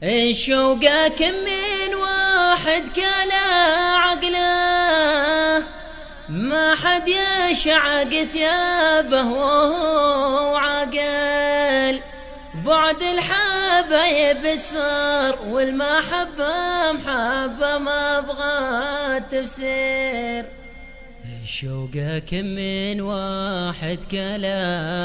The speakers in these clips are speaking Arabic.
الشوقة كم من واحد كلا عقله، ما حد يشعق ثيابه وهو عاقل. بعد الحبايب سفر والمحبة محبة ما أبغى تفسير. الشوقة كم من واحد كلا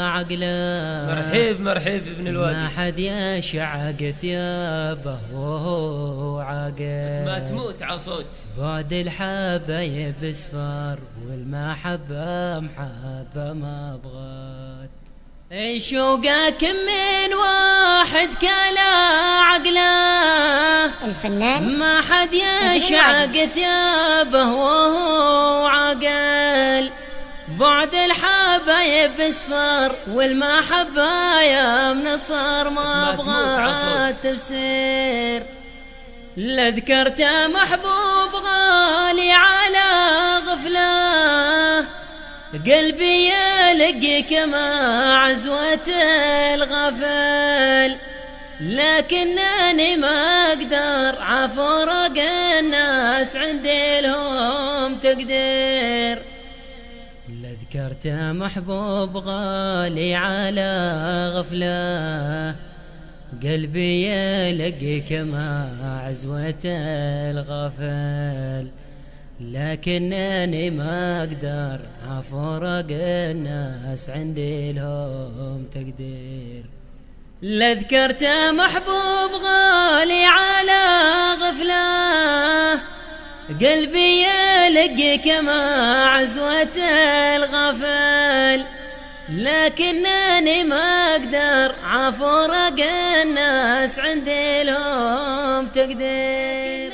عقله، مرحب ابن الوادي، ما حد يشعق ثيابه وهو عاقل. ما تموت عصوت. بعد الحبايب سفر والمحبة محبة ما أبغى. الشوقة كم من واحد كلا عقله، الفنان ما حد يشعق ثيابه وهو عاقل. بعد الحبايب سفر والمحبة يا منصر ما أبغى تفسير. لذكرته محبوب غالي على غفله، قلبي يلقيك مع عزوة الغفل. لكنني ما أقدر عفرق الناس عندي لهم تقدير. لذكرته محبوب غالي على غفله، قلبي يلقيك مع عزوة الغفل. لكنني ما أقدر أفرق الناس عندي لهم تقدير. لذكرته محبوب غالي على غفله، قلبي يلقيك مع عزوة الغفل. لكنني ما أقدر أفرق الناس عندي لهم تقدير.